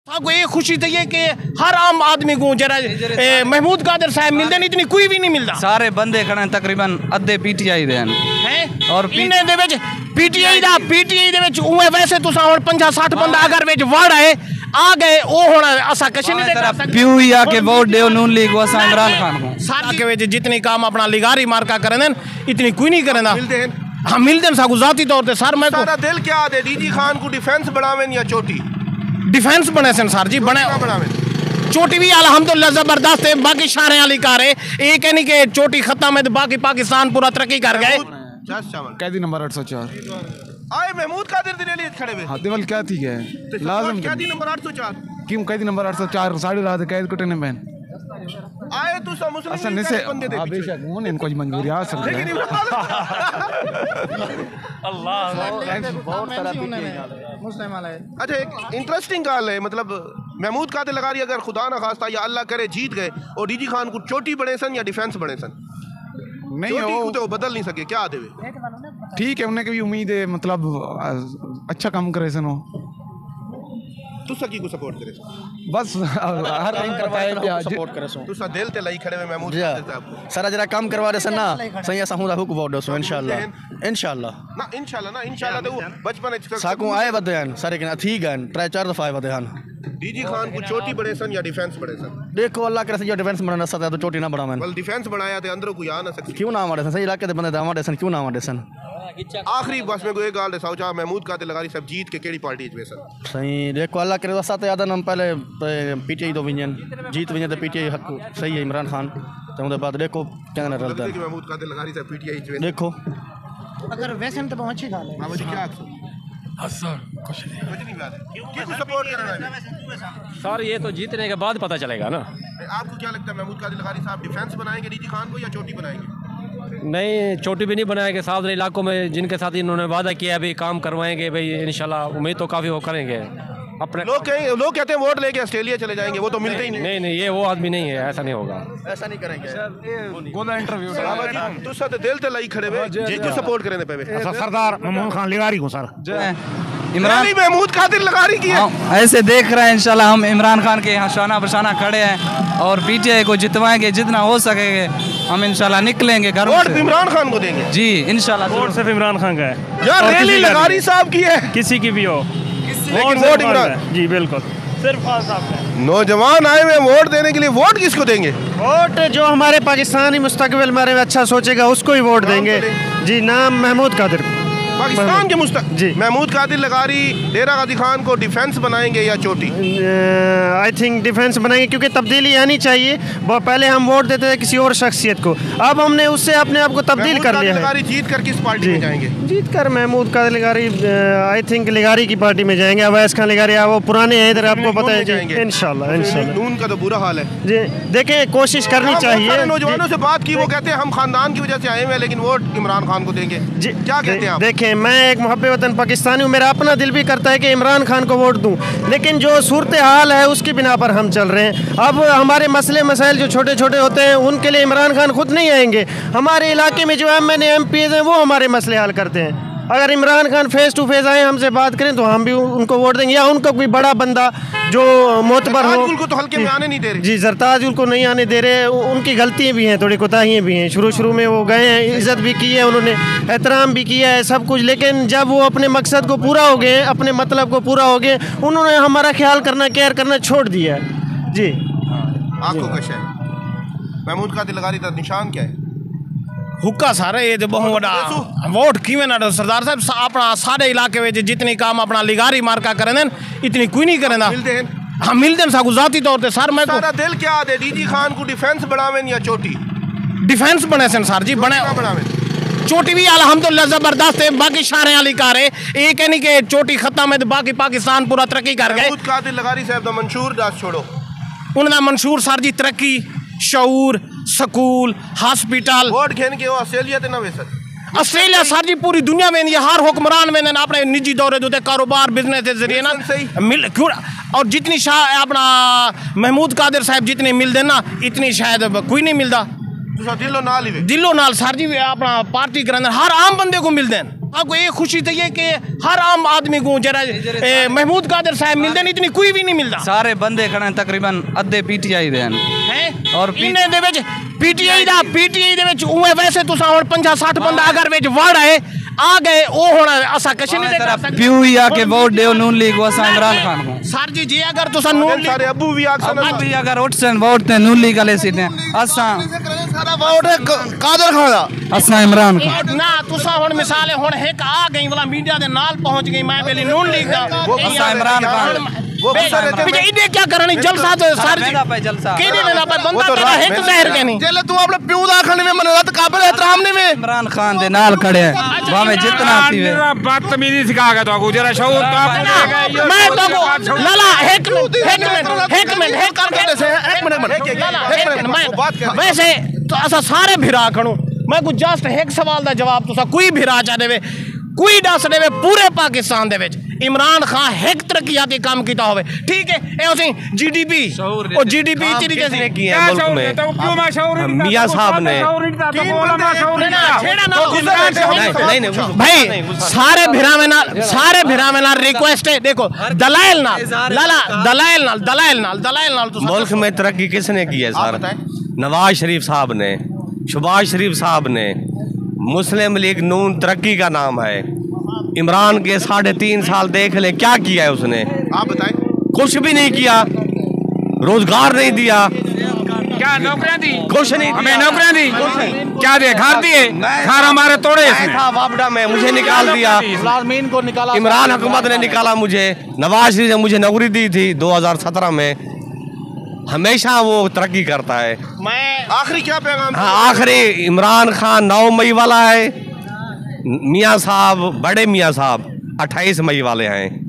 आपको ये खुशी थी है कि हर आम आदमी को जरा महमूद कादिर साहब मिलते नहीं, इतनी कोई भी नहीं मिलता। सारे बंदे खड़े तकरीबन अद्धे पीटीआई दे हैं और पीटीआई दे विच उहे वैसे तुसा हुन 50-60 बंदा अगर विच वड़ आए आ गए ओ हुन असा कछ नहीं दे सकते। प्यू ही आके वोट दे नून लीग को असा इमरान खान को सारे के विच जितनी काम अपना लिगारी मार्का करन इतनी कोई नहीं करना। हां मिलदे न साकू जाती तौर पे सर मैं सारा दिल क्या दे डीजी खान को डिफेंस बढ़ावेन या चोटी डिफेंस बने सन सर जी बने चोटी भी अल्हम्दुलिल्लाह जबरदस्त है। बाकी शारे वाली कार है एक नहीं कि चोटी खत्म है तो बाकी पाकिस्तान पूरा तरक्की कर गए। कैदी नंबर 804 आए महमूद कादिर दिने लिए खड़े हुए हाँ दिवल क्या थी है लाजम कैदी नंबर 804 क्यों कैदी नंबर 804 साढ़े रात कैद कटने में आए तू सब मुस्लिम असल से बेशक वो इनको मंजूरी आ सकती है अच्छा एक इंटरेस्टिंग गाल है मतलब महमूद कादिर लगारी अगर खुदा ना खास्ता या अल्लाह करे जीत गए और डीजी खान को चोटी बने सन या डिफेंस बने सन नहीं हो तो बदल नहीं सके क्या आते ठीक है उन्हें की भी उम्मीद है मतलब अच्छा काम करे सन हो तू सकी को सपोर्ट करे बस हर कहीं पता है कि सपोर्ट करे सो तू सा दिल ते लाई खड़े हुए महमूद कादिर साहब सारा जरा काम करवा दे सन ना सही ऐसा हुदा हुक वोट दो सो इंशाल्लाह इंशाल्लाह तो बचपन साकू आए बदन सारे के ठीक है 3-4 दफा आए बदन डीजी खान को चोटी बड़े सन या डिफेंस बड़े सन देखो अल्लाह करे जो डिफेंस बनाना सकता है तो चोटी ना बढ़ा मैं बल डिफेंस बढ़ाया थे अंदर कोई आ ना सकती क्यों ना मारे सही इलाके दे बंदे दावा दे सन क्यों ना मारे सन आखिरी बस में कोई गाल दे साउचा महमूद कादिर लगारी सब जीत के केड़ी पार्टी में सन सही देखो अल्लाह करे वसा तो याद हम पहले पीटीआई तो विजन जीत विजन तो पीटीआई हक सही है इमरान खान तो उनके बाद देखो क्या ना रलता है महमूद कादिर लगारी सब पीटीआई देखो अगर वैसे तो बहुत अच्छी गाल है। हां जी क्या सर कुछ नहीं बात है किसको सपोर्ट कर रहा है सर ये तो जीतने के बाद पता चलेगा ना। आपको क्या लगता है महमूद कादिर लगारी साहब डिफेंस बनाएंगे डीजी खान को या चोटी बनाएंगे? नहीं चोटी भी नहीं बनाएंगे साथ इलाकों में जिनके साथ इन्होंने वादा किया अभी काम करवाएंगे भाई इंशाल्लाह उम्मीद तो काफ़ी वो करेंगे अपने। लोग कहते हैं वोट लेके ऑस्ट्रेलिया चले जाएंगे वो तो मिलते ही नहीं। नहीं ये वो आदमी नहीं है ऐसा नहीं होगा ऐसा नहीं करेंगे गोदा इंटरव्यू तू साथ दिल ते लाई खड़े हुए जी सपोर्ट करने पे सरदार महमूद खान लिगारी को सर इमरान महमूद कादिर लगारी की है ऐसे देख रहे हैं इंशाल्लाह हम इमरान खान के यहाँ शाना बशाना खड़े हैं और पीटीआई को जितवाएंगे जितना हो सकेंगे हम इंशाल्लाह निकलेंगे घर वोट इमरान खान को देंगे जी इंशाल्लाह वोट सिर्फ इमरान खान का है यार रैली लगारी साहब की है किसी की भी हो लेकिन वोट इमरान जी बिल्कुल सिर्फ खान साहब का। नौजवान आए हुए वोट देने के लिए वोट किसको देंगे? वोट जो हमारे पाकिस्तानी मुस्तकबिल बारे में अच्छा सोचेगा उसको ही वोट देंगे जी। नाम महमूद कादिर पाकिस्तान के जी महमूद कादिर लगारी डेरा गाजी खान को डिफेंस बनाएंगे या चोटी? आई थिंक डिफेंस बनाएंगे क्योंकि तब्दीली आनी चाहिए। पहले हम वोट देते थे किसी और शख्सियत को अब हमने उससे अपने आप को तब्दील कर लिया है। जीत कर किस पार्टी में जाएंगे? जीत कर महमूद कादिर लगारी आई थिंक लिगारी की पार्टी में जाएंगे। अवैस खान लिगारी वो पुराने हैं इधर आपको पता है इंशाल्लाह नून का तो बुरा हाल है जी। देखें कोशिश करनी चाहिए। नौजवानों से बात की वो कहते हैं हम खानदान की वजह से आए हुए लेकिन वोट इमरान खान को देंगे जी। क्या कहते हैं? देखें मैं एक मुहब्बे वतन पाकिस्तानी हूँ मेरा अपना दिल भी करता है कि इमरान खान को वोट दूं लेकिन जो सूरत हाल है उसकी बिना पर हम चल रहे हैं। अब हमारे मसले मसाइल जो छोटे छोटे होते हैं उनके लिए इमरान खान खुद नहीं आएंगे। हमारे इलाके में जो MPs हैं वो हमारे मसले हल करते हैं। अगर Imran Khan face to face आए हमसे बात करें तो हम भी उनको वोट देंगे या उनको कोई बड़ा बंदा जो मोतबर हो। को तो हल्के में आने नहीं दे रहे जी जरताज को नहीं आने दे रहे। उनकी गलतियाँ भी हैं थोड़ी कोताहियाँ भी हैं। शुरू में वो गए हैं इज़्ज़त भी की है उन्होंने एहतराम भी किया है सब कुछ लेकिन जब वो अपने मकसद को पूरा हो गए अपने मतलब को पूरा हो गए उन्होंने हमारा ख्याल करना केयर करना छोड़ दिया है जी। आपको कुछ है महमूद कादिर लगारी का निशान क्या है? हुक्का सारे ये जो बहुत बड़ा वोट किवें ना सरदार साहब अपना सारे इलाके में जितनी काम अपना लिगारी मार्का करें इतनी कोई नहीं करें हाँ मिलते साकू जाती तौर पे सर मैं सारा दिल क्या दे डीजी खान को डिफेंस बढ़ावेन या चोटी? डिफेंस बने सन सर जी बने चोटी भी अल्हम्दुलिल्लाह जबरदस्त है। बाकी शारे वाली कार है एक नहीं कि चोटी खत्म है तो बाकी पाकिस्तान पूरा तरक्की कर गए। महमूद कादिर लगारी साहब दा मंशूर दास छोड़ो उनका मंशूर सर जी तरक्की शऊर स्कूल हॉस्पिटल वोट खेन के ऑस्ट्रेलिया ते ना वेसन ऑस्ट्रेलिया सर जी पूरी दुनिया में ये हर हुक्मरान में अपने निजी दौरे जो कारोबार बिजनेस के जरिए ना मिल क्यों और जितनी अपना महमूद कादिर साहब जितने मिल देना इतनी शायद कोई नहीं मिलता। दिलो नाल सर जी अपना पार्टी कराने हर आम बंदे को मिल दें आपको ये खुशी थी है कि हर आम आदमी को जरा महमूद कादिर साहब मिलते नहीं, इतनी कोई भी नहीं मिलता। सारे बंदे खड़े हैं तकरीबन अद्धे PTI दे हैं और इन्हें दे विच PTI दे विच उहे वैसे तुसा हुन 50-60 बंदा अगर विच वड़ आए आ गए ओ हुन असा कछ नहीं दे सकते। प्यू ही आके वोट देओ नून लीग को असा इमरान खान को। सर जी जी अगर तुसा नून लीग सारे अबू भी आखसन अभी अगर उठसन वोट ते नून लीग वाले सीटें असा सारा वोट कादर खान दा असा इमरान खान ना तुसा हुन मिसाल है हुन एक आ गई वाला मीडिया दे नाल पहुंच गई मैं बेली नून लीग दा असा इमरान खान वो गुस्सा इने क्या करनी जलसा तो सर जी मेरा पे जलसा केदे वेला पे बंदा तेरा एक जहर के नहीं जेले तू अपने प्यू दा आखने में मनरत काबिल एहतराम ने में इमरान खान दे नाल खड़े हैं भावे जितना थी वे बदतमीजी सिखा के तो जरा शऊर तो मैं तो लाला एक मिनट वैसे तो असा सारे भिरा खड़ू मैं कुछ जस्ट एक सवाल दा जवाब तुसा कोई भिरा चा देवे कोई दस देवे पूरे पाकिस्तान दे विच इमरान खान एक तरक्याती काम किया होवे ठीक है ए उसी GDP और GDP तरीके से की है मुल्क में मियां साहब ने भाई सारे भिरा में ना रिक्वेस्ट है देखो दलाइल नाल मुल्क में तरक्की किसने की है सर? नवाज शरीफ साहब ने, शहबाज शरीफ साहब ने, मुस्लिम लीग नून तरक्की का नाम है। इमरान के 3.5 साल देख ले क्या किया है उसने? आप बताएं। कुछ भी नहीं किया, रोजगार नहीं दिया, क्या नौकरियां दी? कुछ नहीं हमें नौकरियां दी, क्या दे? घर दिए, घर हमारे तोड़े था वापडा में, मुझे निकाल दिया, को निकाला, इमरान हुकूमत ने निकाला मुझे, नवाज शरीफ ने मुझे नौकरी दी थी 2017 में। हमेशा वो तरक्की करता है। मैं आखिरी क्या पैगाम? हाँ आखिरी इमरान खान 9 मई वाला है, मियाँ साहब बड़े मियाँ साहब 28 मई वाले हैं।